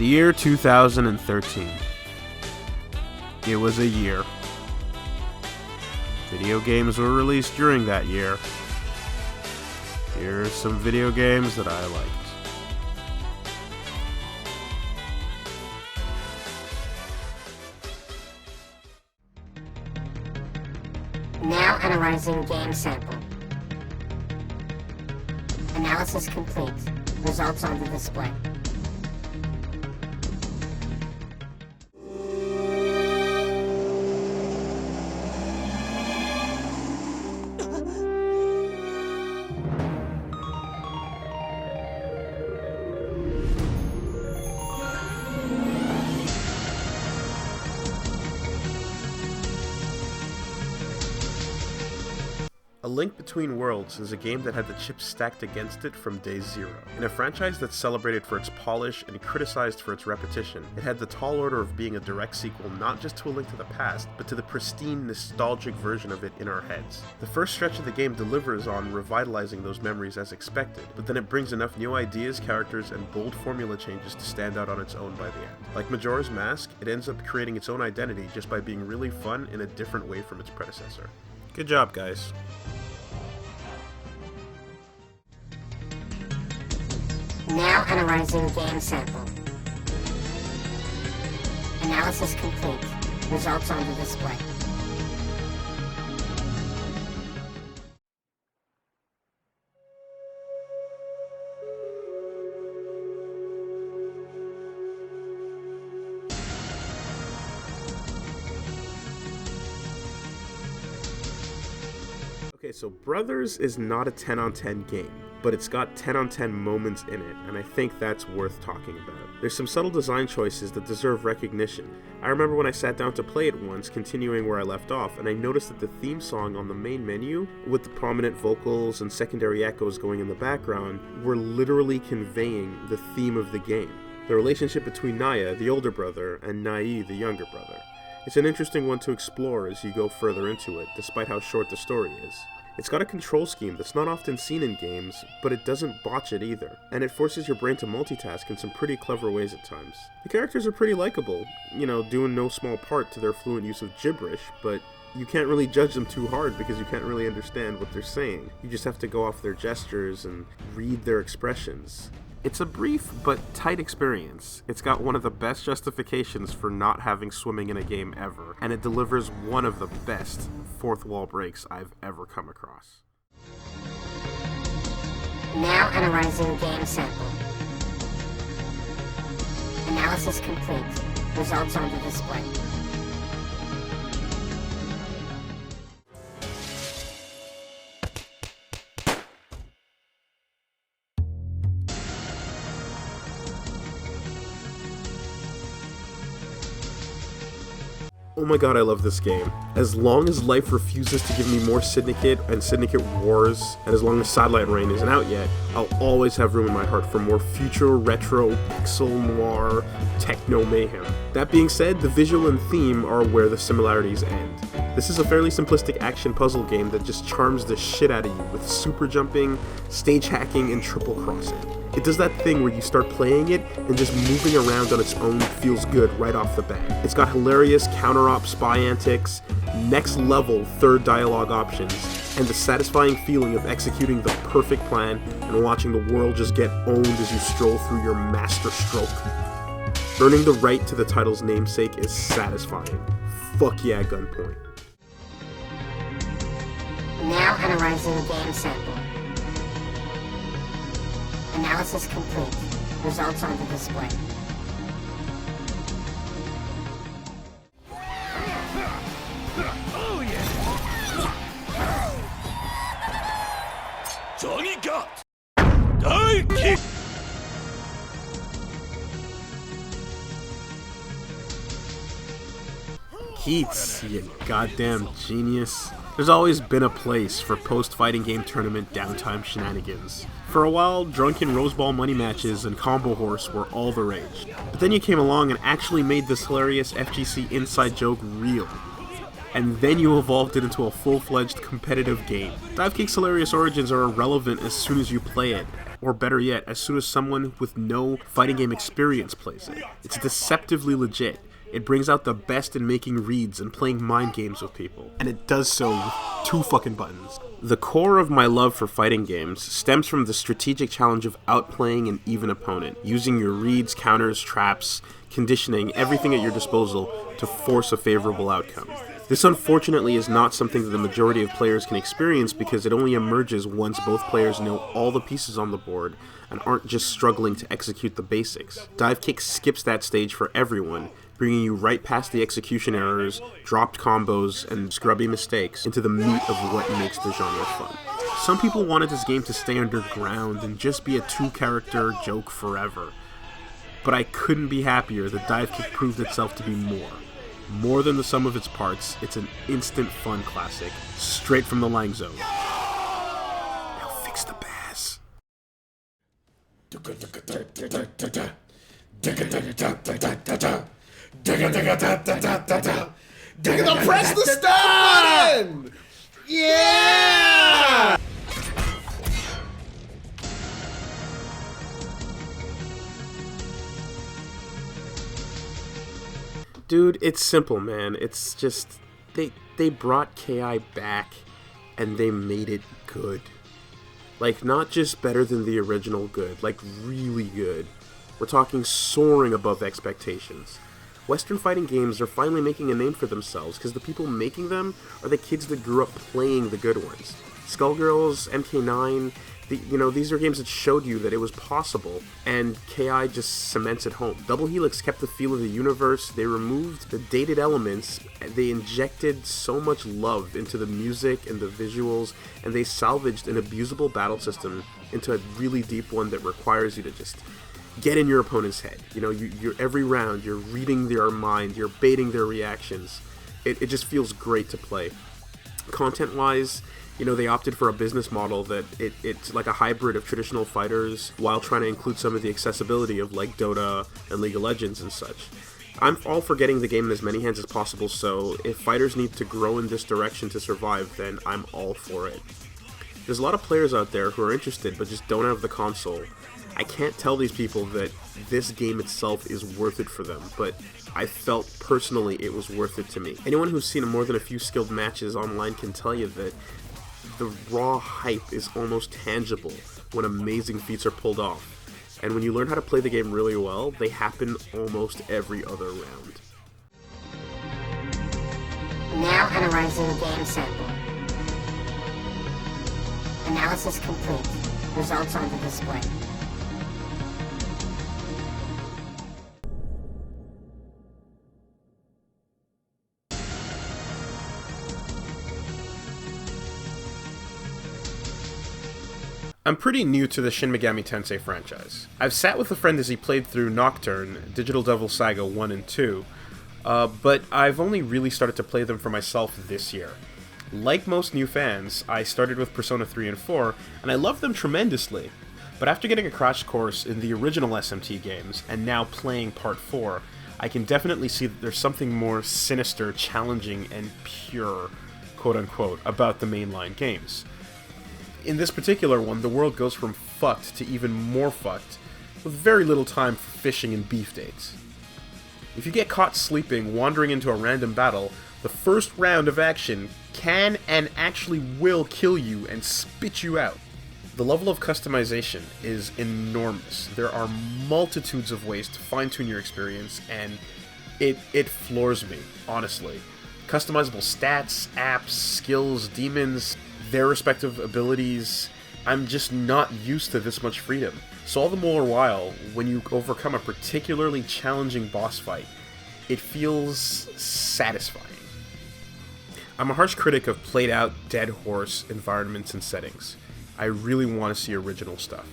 The year 2013. It was a year. Video games were released during that year. Here are some video games that I liked. Now analyzing game sample. Analysis complete. Results on the display. A Link Between Worlds is a game that had the chips stacked against it from day zero. In a franchise that's celebrated for its polish and criticized for its repetition, it had the tall order of being a direct sequel not just to A Link to the Past, but to the pristine, nostalgic version of it in our heads. The first stretch of the game delivers on revitalizing those memories as expected, but then it brings enough new ideas, characters, and bold formula changes to stand out on its own by the end. Like Majora's Mask, it ends up creating its own identity just by being really fun in a different way from its predecessor. Good job, guys. Now analyzing game sample. Analysis complete. Results on the display. Okay, so Brothers is not a 10 on 10 game, but it's got 10 on 10 moments in it, and I think that's worth talking about. There's some subtle design choices that deserve recognition. I remember when I sat down to play it once, continuing where I left off, and I noticed that the theme song on the main menu, with the prominent vocals and secondary echoes going in the background, were literally conveying the theme of the game. The relationship between Naya, the older brother, and Nai, the younger brother. It's an interesting one to explore as you go further into it, despite how short the story is. It's got a control scheme that's not often seen in games, but it doesn't botch it either, and it forces your brain to multitask in some pretty clever ways at times. The characters are pretty likable, due in no small part to their fluent use of gibberish, but you can't really judge them too hard because you can't really understand what they're saying. You just have to go off their gestures and read their expressions. It's a brief but tight experience. It's got one of the best justifications for not having swimming in a game ever, and it delivers one of the best fourth wall breaks I've ever come across. Now analyzing game sample. Analysis complete. Results on the display. Oh my god, I love this game. As long as life refuses to give me more Syndicate and Syndicate Wars, and as long as Satellite Reign isn't out yet, I'll always have room in my heart for more future, retro, pixel noir, techno mayhem. That being said, the visual and theme are where the similarities end. This is a fairly simplistic action puzzle game that just charms the shit out of you with super jumping, stage hacking, and triple crossing. It does that thing where you start playing it and just moving around on its own feels good right off the bat. It's got hilarious counter-op spy antics, next level third dialogue options, and the satisfying feeling of executing the perfect plan and watching the world just get owned as you stroll through your master stroke. Earning the right to the title's namesake is satisfying. Fuck yeah, Gunpoint. Now analyzing game sample. Analysis complete. Results on the display. Oh yeah! Johnny got Divekick. Keats, you goddamn genius. There's always been a place for post-fighting game tournament downtime shenanigans. For a while, drunken Rose Ball money matches and Combo Horse were all the rage. But then you came along and actually made this hilarious FGC inside joke real. And then you evolved it into a full-fledged competitive game. Divekick's hilarious origins are irrelevant as soon as you play it. or better yet, as soon as someone with no fighting game experience plays it. It's deceptively legit. It brings out the best in making reads and playing mind games with people. And it does so with 2 fucking buttons. The core of my love for fighting games stems from the strategic challenge of outplaying an even opponent, using your reads, counters, traps, conditioning, everything at your disposal to force a favorable outcome. This unfortunately is not something that the majority of players can experience because it only emerges once both players know all the pieces on the board and aren't just struggling to execute the basics. Divekick skips that stage for everyone, bringing you right past the execution errors, dropped combos, and scrubby mistakes into the meat of what makes the genre fun. Some people wanted this game to stay underground and just be a 2-character joke forever, but I couldn't be happier that Divekick proved itself to be more. More than the sum of its parts, it's an instant fun classic, straight from the Lang Zone. Now fix the bass. Press the start button! Yeah! Dude, it's simple, man. It's just, they brought KI back, and they made it good. Like, not just better than the original good, like, really good. We're talking soaring above expectations. Western fighting games are finally making a name for themselves, because the people making them are the kids that grew up playing the good ones. Skullgirls, MK9, these are games that showed you that it was possible, and KI just cements it home. Double Helix kept the feel of the universe, they removed the dated elements, they injected so much love into the music and the visuals, and they salvaged an abusable battle system into a really deep one that requires you to just get in your opponent's head. You're every round, you're reading their mind, you're baiting their reactions. It just feels great to play. Content-wise, they opted for a business model that it's like a hybrid of traditional fighters while trying to include some of the accessibility of like Dota and League of Legends and such. I'm all for getting the game in as many hands as possible, so if fighters need to grow in this direction to survive, then I'm all for it. There's a lot of players out there who are interested but just don't have the console. I can't tell these people that this game itself is worth it for them, but I felt personally it was worth it to me. Anyone who's seen more than a few skilled matches online can tell you that the raw hype is almost tangible when amazing feats are pulled off. And when you learn how to play the game really well, they happen almost every other round. Now analyzing game sample. Analysis complete. Results on the display. I'm pretty new to the Shin Megami Tensei franchise. I've sat with a friend as he played through Nocturne, Digital Devil Saga 1 and 2, but I've only really started to play them for myself this year. Like most new fans, I started with Persona 3 and 4, and I loved them tremendously. But after getting a crash course in the original SMT games, and now playing Part 4, I can definitely see that there's something more sinister, challenging, and pure, quote-unquote, about the mainline games. In this particular one, the world goes from fucked to even more fucked, with very little time for fishing and beef dates. If you get caught sleeping, wandering into a random battle, the first round of action can and actually will kill you and spit you out. The level of customization is enormous. There are multitudes of ways to fine-tune your experience, and it floors me, honestly. Customizable stats, apps, skills, demons, their respective abilities. I'm just not used to this much freedom. So all the more while, when you overcome a particularly challenging boss fight, it feels satisfying. I'm a harsh critic of played-out, dead-horse environments and settings. I really want to see original stuff.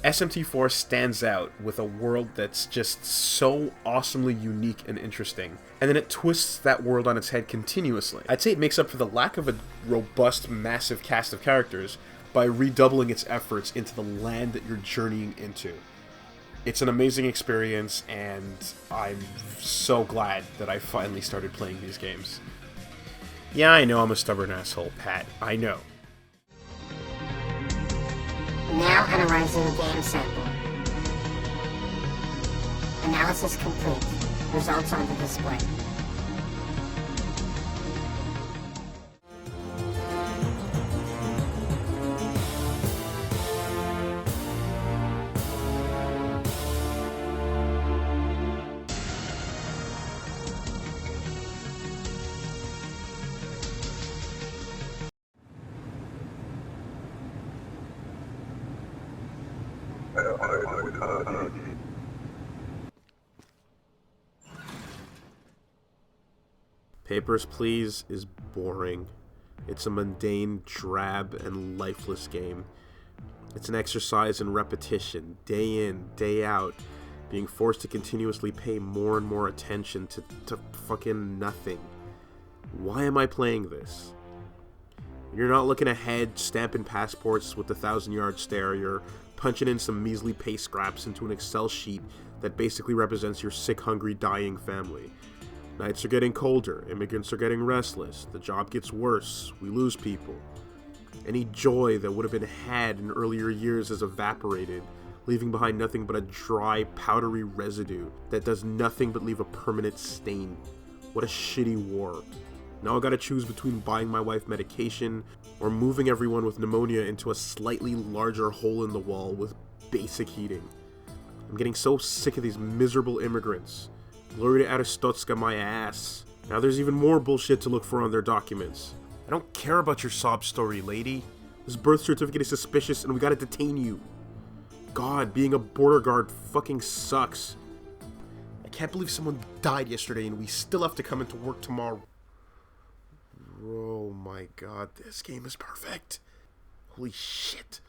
SMT4 stands out with a world that's just so awesomely unique and interesting, and then it twists that world on its head continuously. I'd say it makes up for the lack of a robust, massive cast of characters by redoubling its efforts into the land that you're journeying into. It's an amazing experience, and I'm so glad that I finally started playing these games. Yeah, I know I'm a stubborn asshole, Pat. I know. Now analyzing game sample. Analysis complete. Results on the display. Papers, Please is boring. It's a mundane, drab, and lifeless game. It's an exercise in repetition, day in, day out, being forced to continuously pay more and more attention to fucking nothing. Why am I playing this? You're not looking ahead, stamping passports with the 1,000-yard stare. You're punching in some measly pay scraps into an Excel sheet that basically represents your sick, hungry, dying family. Nights are getting colder, immigrants are getting restless, the job gets worse, we lose people. Any joy that would have been had in earlier years has evaporated, leaving behind nothing but a dry, powdery residue that does nothing but leave a permanent stain. What a shitty war. Now I gotta choose between buying my wife medication or moving everyone with pneumonia into a slightly larger hole in the wall with basic heating. I'm getting so sick of these miserable immigrants. Gloria Aristotska my ass. Now there's even more bullshit to look for on their documents. I don't care about your sob story, lady. This birth certificate is suspicious and we gotta detain you. God, being a border guard fucking sucks. I can't believe someone died yesterday and we still have to come into work tomorrow. Oh my god, this game is perfect. Holy shit.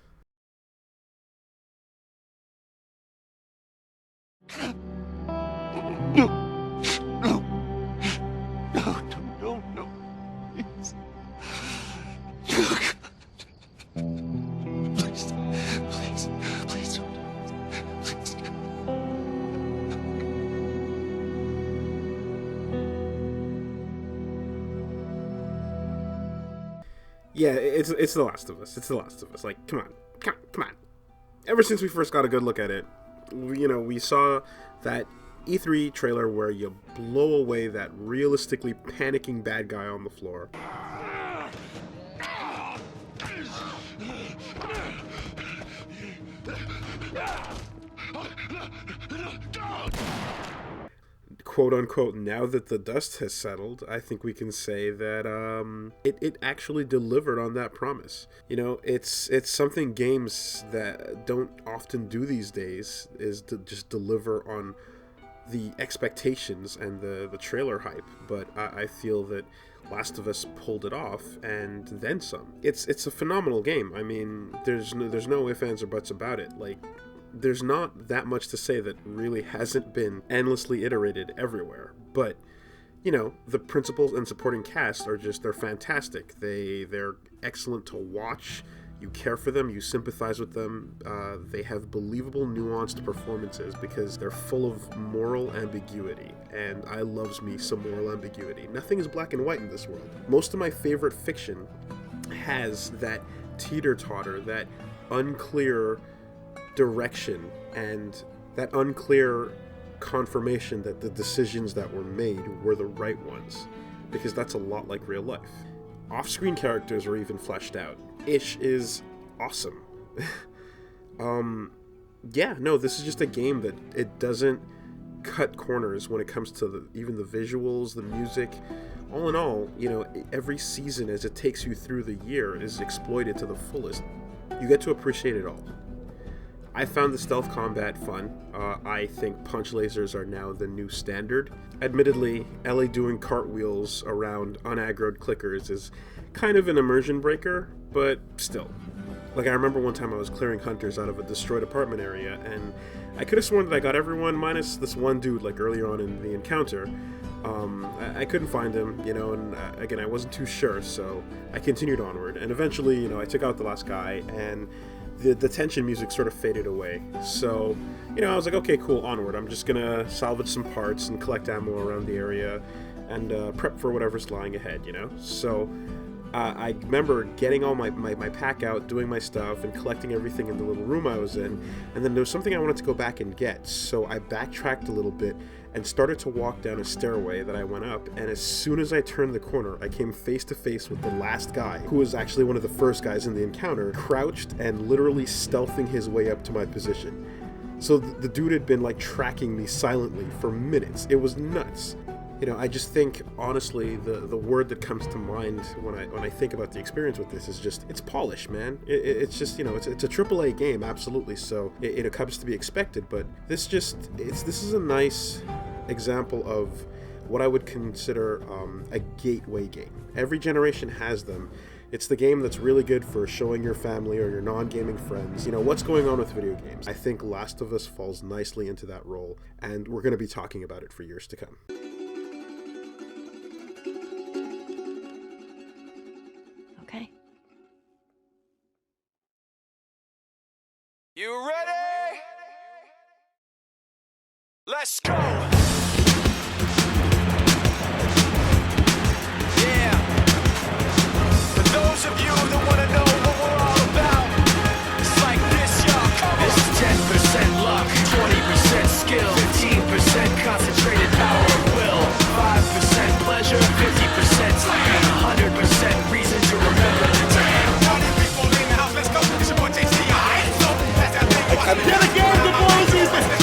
No, please. Please don't. Please. Yeah, it's The Last of Us. It's The Last of Us. Like, come on. Ever since we first got a good look at it, we saw that E3 trailer where you blow away that realistically panicking bad guy on the floor. Quote unquote, now that the dust has settled, I think we can say that it actually delivered on that promise. It's something games that don't often do these days, is to just deliver on the expectations and the trailer hype, but I feel that Last of Us pulled it off and then some. It's a phenomenal game. I mean, there's no ifs, ands, or buts about it. Like, there's not that much to say that really hasn't been endlessly iterated everywhere, but the principals and supporting cast they're fantastic. They're excellent to watch. You care for them, you sympathize with them. They have believable, nuanced performances because they're full of moral ambiguity, and I loves me some moral ambiguity. Nothing is black and white in this world. Most of my favorite fiction has that teeter-totter, that unclear direction, and that unclear confirmation that the decisions that were made were the right ones, because that's a lot like real life. Off-screen characters are even fleshed out. Ish is awesome. This is just a game that it doesn't cut corners when it comes to even the visuals, the music. All in all, every season as it takes you through the year is exploited to the fullest. You get to appreciate it all. I found the stealth combat fun. I think punch lasers are now the new standard. Admittedly, Ellie doing cartwheels around unaggroed clickers is kind of an immersion breaker, but still. Like, I remember one time I was clearing hunters out of a destroyed apartment area, and I could have sworn that I got everyone minus this one dude, like, earlier on in the encounter. I couldn't find him, and again, I wasn't too sure, so I continued onward. And eventually, I took out the last guy, and the tension music sort of faded away. So, I was like, okay, cool, onward. I'm just gonna salvage some parts and collect ammo around the area and prep for whatever's lying ahead, So I remember getting all my pack out, doing my stuff, and collecting everything in the little room I was in, and then there was something I wanted to go back and get, so I backtracked a little bit and started to walk down a stairway that I went up, and as soon as I turned the corner, I came face to face with the last guy, who was actually one of the first guys in the encounter, crouched and literally stealthing his way up to my position. So the dude had been like tracking me silently for minutes. It was nuts. You know, I just think, honestly, the word that comes to mind when I think about the experience with this is just, it's polish, man. It's just, you know, it's a AAA game, absolutely, so it comes to be expected, but this is a nice example of what I would consider a gateway game. Every generation has them. It's the game that's really good for showing your family or your non-gaming friends, you know, what's going on with video games. I think Last of Us falls nicely into that role, and we're going to be talking about it for years to come. Okay. You ready? Let's go! Yeah. For those of you that want to know what we're all about, it's like this, y'all. Come on. This is 10% luck, 20% skill, 15% concentrated power of will, 5% pleasure, 50% time, 100% reason to remember the time. Party people in the house, let's go. It's your boy Tensei. I'm dedicated to boys.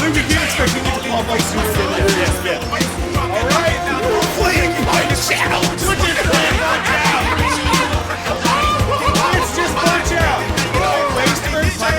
Look at you expecting me to pop up sooner than that. Alright, now we're playing Punch Out. We're just playing Punch Out. It's just Punch Out. Don't waste your time.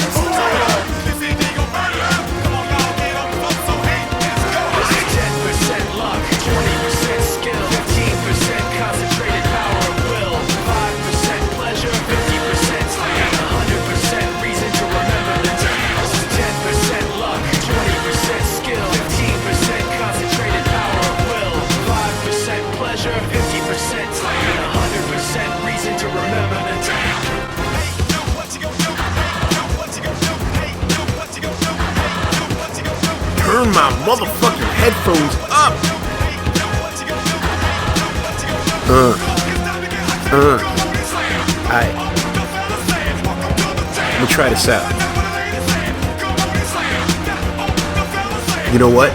This is 10% luck, 20% skill, 15% concentrated power of will, 5% pleasure, 50% time, 100% reason to remember the time. This is 10% luck, 20% skill, 15% concentrated power of will, 5% pleasure, 50% time, 100% reason to remember the time. Hey, yo, what you gonna do? Hey, yo, what you gonna do? Hey, yo, what you gonna do? Hey, yo, what you gonna do? Turn my motherfucking headphones up! Alright. Let me try this out. You know what?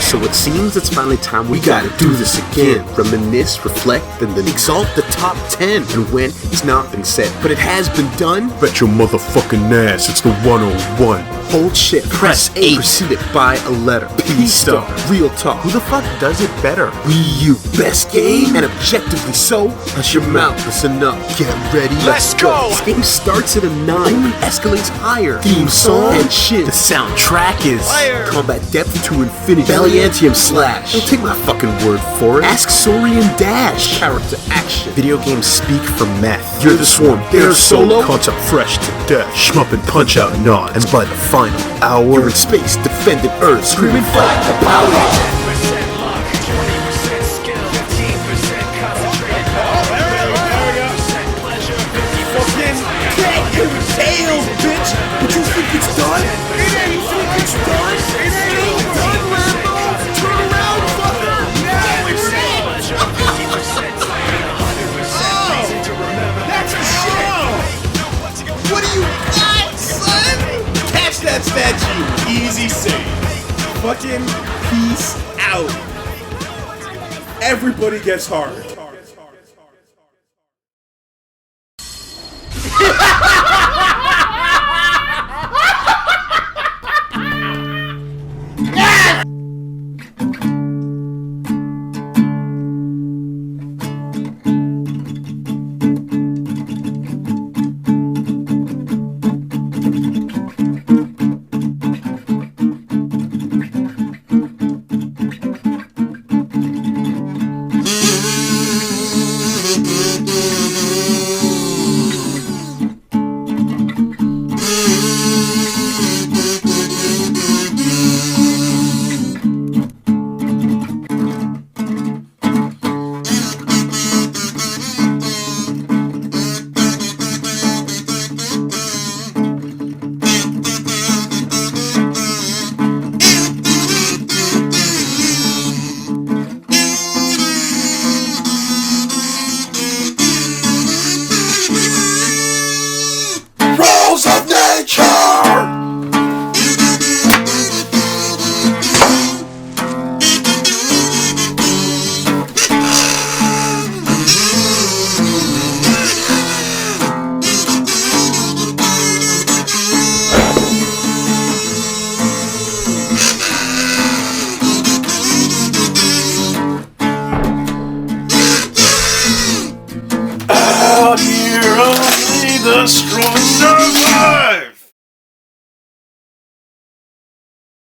So it seems it's finally time we gotta do this again. Reminisce, reflect, and then exalt the top 10. And when it's not been said, but it has been done, bet your motherfucking ass it's the 101. Hold shit, press 8, preceded by a letter. P-Star, real talk. Who the fuck does it better? Wii U, best game, and objectively so. Hush your mouth, listen up, get ready, let's go. This game starts at a 9, only escalates higher. Theme song and Shin. The soundtrack is fire. Combat depth to infinity. Belliantium slash. Don't take my fucking word for it. Ask Saurian Dash. Character action. Video games speak for meth. You're the swarm, they're solo. Concept fresh to death. Shmup and punch out nods. And by the final hour, you're in space, defending Earth, screaming fight the power. 10% luck, 20% skill, 15% concentrated power. There we go. 5% pleasure, 50% Fucking kick your tails, bitch. But you think it's done? It ain't think it's done. It ain't done, Rambo. Turn around, fucker. Now it's it. That's a shit. What do you got, son? Catch that statue. Easy save. Fucking peace out. Everybody gets hard. the strong survive.